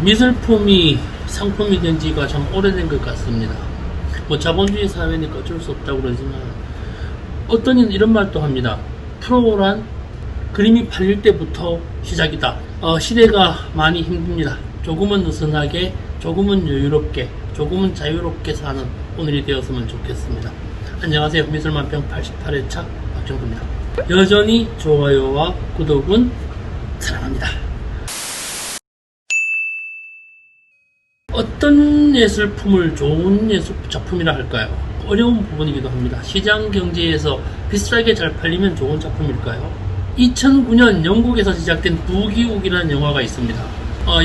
미술품이 상품이 된 지가 참 오래된 것 같습니다. 자본주의 사회니까 어쩔 수 없다고 그러지만, 어떤 이는 이런 말도 합니다. 프로란 그림이 팔릴 때부터 시작이다. 시대가 많이 힘듭니다. 조금은 느슨하게, 조금은 여유롭게, 조금은 자유롭게 사는 오늘이 되었으면 좋겠습니다. 안녕하세요. 미술만평 88회차 박정구입니다. 여전히 좋아요와 구독은 사랑합니다. 어떤 예술품을 좋은 예술 작품이라 할까요? 어려운 부분이기도 합니다. 시장 경제에서 비싸게 잘 팔리면 좋은 작품일까요? 2009년 영국에서 제작된 부기욱이라는 영화가 있습니다.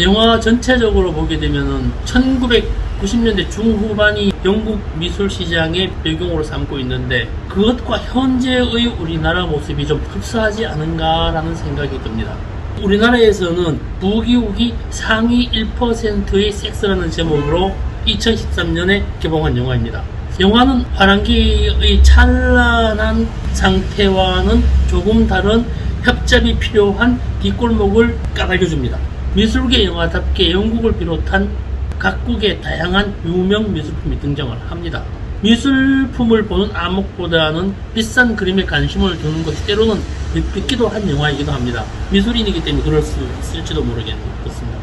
영화 전체적으로 보게 되면은 1990년대 중후반이 영국 미술 시장의 배경으로 삼고 있는데, 그것과 현재의 우리나라 모습이 좀 흡사하지 않은가라는 생각이 듭니다. 우리나라에서는 부기욱이 상위 1%의 섹스라는 제목으로 2013년에 개봉한 영화입니다. 영화는 화랑기의 찬란한 상태와는 조금 다른 협잡이 필요한 뒷골목을 까발려줍니다. 미술계 영화답게 영국을 비롯한 각국의 다양한 유명 미술품이 등장을 합니다. 미술품을 보는 암흑보다는 비싼 그림에 관심을 두는 것이 때로는 믿기도 한 영화이기도 합니다. 미술인이기 때문에 그럴 수 있을지도 모르겠습니다.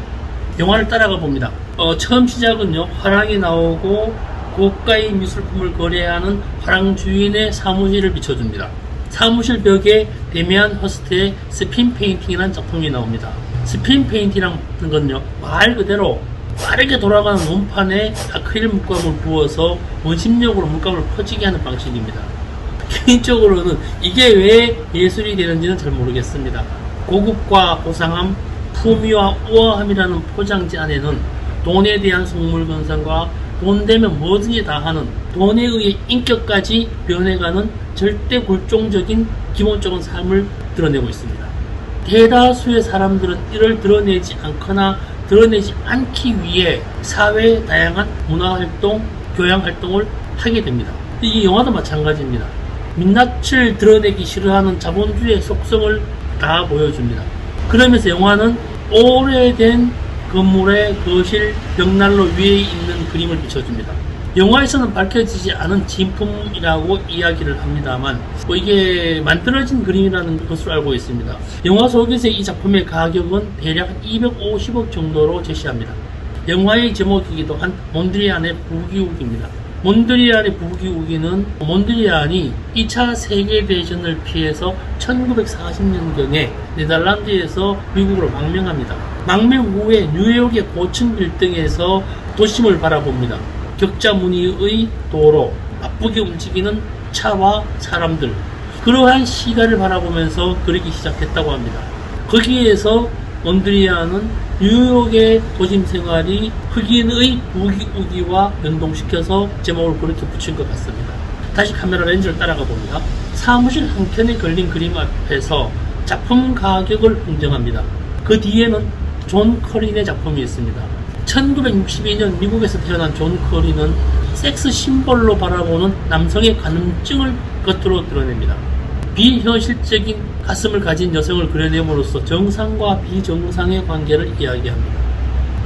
영화를 따라가 봅니다. 처음 시작은요, 화랑이 나오고 고가의 미술품을 거래하는 화랑 주인의 사무실을 비춰줍니다. 사무실 벽에 데미안 허스트의 스핀 페인팅이라는 작품이 나옵니다. 스핀 페인팅이라는 건요, 말 그대로 빠르게 돌아가는 원판에 아크릴 물감을 부어서 원심력으로 물감을 퍼지게 하는 방식입니다. 개인적으로는 이게 왜 예술이 되는지는 잘 모르겠습니다. 고급과 고상함, 품위와 우아함이라는 포장지 안에는 돈에 대한 속물건상과 돈 되면 뭐든지 다 하는, 돈에 의해 인격까지 변해가는 절대 굴종적인 기본적인 삶을 드러내고 있습니다. 대다수의 사람들은 이를 드러내지 않거나 드러내지 않기 위해 사회의 다양한 문화활동, 교양활동을 하게 됩니다. 이 영화도 마찬가지입니다. 민낯을 드러내기 싫어하는 자본주의의 속성을 다 보여줍니다. 그러면서 영화는 오래된 건물의 거실 벽난로 위에 있는 그림을 비춰줍니다. 영화에서는 밝혀지지 않은 진품이라고 이야기를 합니다만, 이게 만들어진 그림이라는 것으로 알고 있습니다. 영화 속에서 이 작품의 가격은 대략 250억 정도로 제시합니다. 영화의 제목이기도 한 몬드리안의 부기욱입니다. 몬드리안의 부기욱이는 몬드리안이 2차 세계대전을 피해서 1940년경에 네덜란드에서 미국으로 망명합니다. 망명 후에 뉴욕의 고층 빌딩에서 도심을 바라봅니다. 격자 무늬의 도로, 바쁘게 움직이는 차와 사람들, 그러한 시가를 바라보면서 그리기 시작했다고 합니다. 거기에서 몬드리안은 뉴욕의 도심 생활이 흑인의 부기우기와 연동시켜서 제목을 그렇게 붙인 것 같습니다. 다시 카메라 렌즈를 따라가 봅니다. 사무실 한켠에 걸린 그림 앞에서 작품 가격을 흥정합니다. 그 뒤에는 존 커린의 작품이 있습니다. 1962년 미국에서 태어난 존 커린은 섹스 심볼로 바라보는 남성의 관음증을 겉으로 드러냅니다. 비현실적인 가슴을 가진 여성을 그려냄으로써 정상과 비정상의 관계를 이야기합니다.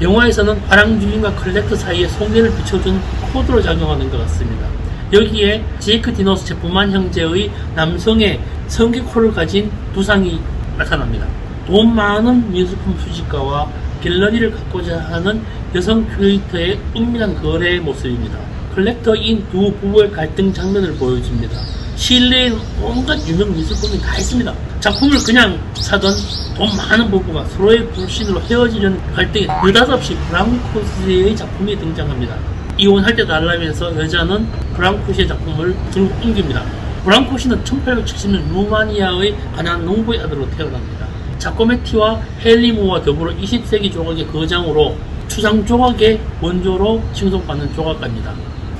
영화에서는 화랑 주인과 컬렉터 사이의 속내를 비춰준 코드로 작용하는 것 같습니다. 여기에 제이크 디노스 제프만 형제의 남성의 성기코를 가진 두상이 나타납니다. 돈 많은 미술품 수집가와 갤러리를 갖고자 하는 여성 큐레이터의 은밀한 거래의 모습입니다. 컬렉터인 두 부부의 갈등 장면을 보여줍니다. 실내에는 온갖 유명 미술품이 다 있습니다. 작품을 그냥 사던 돈 많은 부부가 서로의 불신으로 헤어지려는 갈등에 느닷없이 브랑쿠시의 작품이 등장합니다. 이혼할 때 달라면서 여자는 브랑쿠시의 작품을 들고 옮깁니다. 브랑쿠시는 1870년 루마니아의 가난한 농부의 아들로 태어납니다. 자코메티와 헬리모와 더불어 20세기 조각의 거장으로 추상 조각의 원조로 칭송받는 조각가입니다.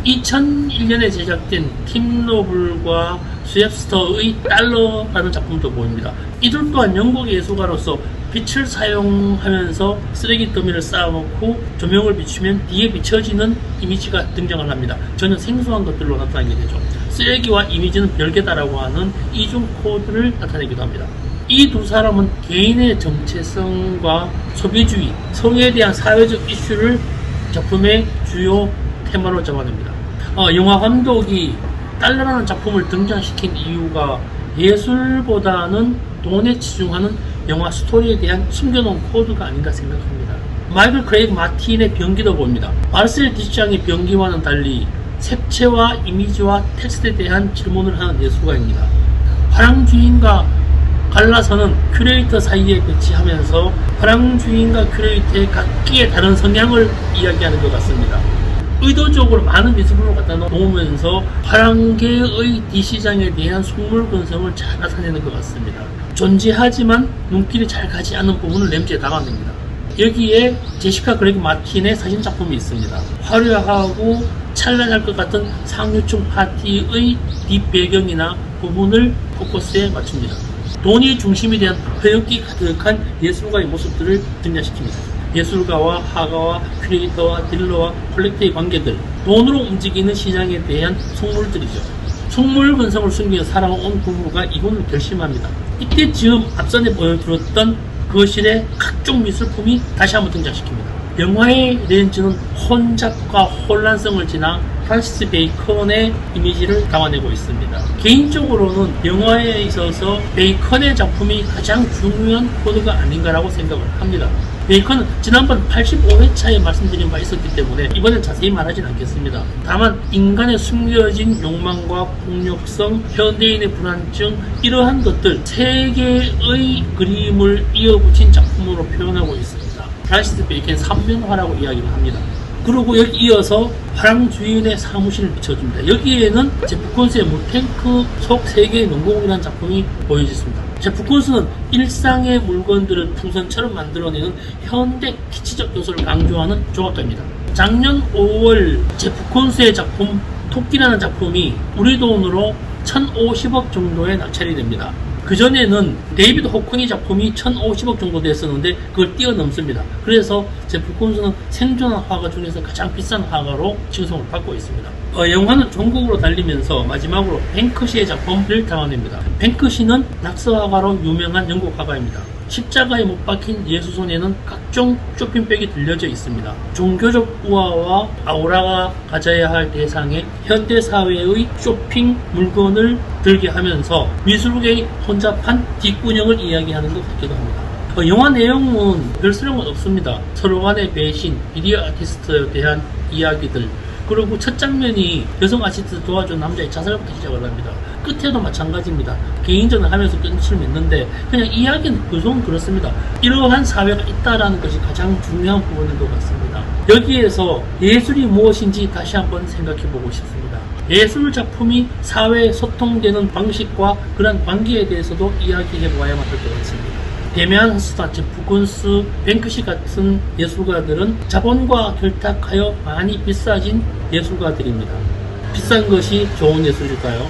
2001년에 제작된 팀 노블과 스옙스터의 달러라는 작품도 보입니다. 이들 또한 영국 예술가로서 빛을 사용하면서 쓰레기 더미를 쌓아놓고 조명을 비추면 뒤에 비춰지는 이미지가 등장을 합니다. 전혀 생소한 것들로 나타나게 되죠. 쓰레기와 이미지는 별개다라고 하는 이중 코드를 나타내기도 합니다. 이 두 사람은 개인의 정체성과 소비주의, 성에 대한 사회적 이슈를 작품의 주요 테마로 잡아냅니다. 영화 감독이 달러라는 작품을 등장시킨 이유가 예술보다는 돈에 치중하는 영화 스토리에 대한 숨겨놓은 코드가 아닌가 생각합니다. 마이클 크레이그 마틴의 병기도 보입니다. 마르셀 디샹의 병기와는 달리 색채와 이미지와 텍스트에 대한 질문을 하는 예술가입니다. 화랑주의인과 갈라서는 큐레이터 사이에 배치하면서 화랑주의인과 큐레이터의 각기의 다른 성향을 이야기하는 것 같습니다. 의도적으로 많은 미술품을 갖다 놓으면서 화랑계의 디시장에 대한 속물 근성을 잘 나타내는 것 같습니다. 존재하지만 눈길이 잘 가지 않는 부분을 램지에 담아냅니다. 여기에 제시카 그레그 마틴의 사진 작품이 있습니다. 화려하고 찬란할 것 같은 상류층 파티의 뒷배경이나 부분을 포커스에 맞춥니다. 돈이 중심이 된 회연기 가득한 예술가의 모습들을 등장시킵니다. 예술가와 화가와 큐레이터와 딜러와 콜렉터의 관계들, 돈으로 움직이는 시장에 대한 속물들이죠. 속물 근성을 숨기는 살아온 부부가 이혼을 결심합니다. 이때 즈음 앞전에 보여드렸던 거실의 각종 미술품이 다시 한번 등장시킵니다. 영화의 렌즈는 혼잡과 혼란성을 지나 프란시스 베이컨의 이미지를 담아내고 있습니다. 개인적으로는 영화에 있어서 베이컨의 작품이 가장 중요한 코드가 아닌가라고 생각을 합니다. 베이컨은 지난번 85회차에 말씀드린 바 있었기 때문에 이번엔 자세히 말하진 않겠습니다. 다만 인간의 숨겨진 욕망과 폭력성, 현대인의 불안증, 이러한 것들 세 개의 그림을 이어붙인 작품으로 표현하고 있습니다. 프란시스 베이컨의 삼면화라고 이야기를 합니다. 그리고 여기 이어서 화랑주의인의 사무실을 비춰줍니다. 여기에는 제프 콘스의 무탱크 속 세계의 농공이라는 작품이 보여졌습니다. 제프 콘스는 일상의 물건들을 풍선처럼 만들어내는 현대 기치적 요소를 강조하는 조각가입니다. 작년 5월 제프 콘스의 작품 토끼라는 작품이 우리 돈으로 1,050억 정도에 낙찰이 됩니다. 그전에는 데이비드 호크니 작품이 1,050억 정도 됐었는데 그걸 뛰어넘습니다. 그래서 제프 콘스는 생존한 화가 중에서 가장 비싼 화가로 칭송을 받고 있습니다. 영화는 전국으로 달리면서 마지막으로 뱅크시의 작품을 담아냅니다. 뱅크시는 낙서화가로 유명한 영국 화가입니다. 십자가에 못 박힌 예수 손에는 각종 쇼핑백이 들려져 있습니다. 종교적 우화와 아우라가 가져야 할 대상에 현대사회의 쇼핑 물건을 들게 하면서 미술계의 혼잡한 뒷구녕을 이야기하는 것 같기도 합니다. 영화 내용은 별 쓸모는 없습니다. 서로 간의 배신, 미디어 아티스트에 대한 이야기들, 그리고 첫 장면이 여성 아티스트 도와준 남자의 자살부터 시작을 합니다. 끝에도 마찬가지입니다. 개인전을 하면서 끝을 맺는데 그냥 이야기는 그렇습니다. 이러한 사회가 있다라는 것이 가장 중요한 부분인 것 같습니다. 여기에서 예술이 무엇인지 다시 한번 생각해보고 싶습니다. 예술 작품이 사회에 소통되는 방식과 그런 관계에 대해서도 이야기해보아야만 할 것 같습니다. 데미안 허스트, 제프 콘스, 뱅크시 같은 예술가들은 자본과 결탁하여 많이 비싸진 예술가들입니다. 비싼 것이 좋은 예술일까요?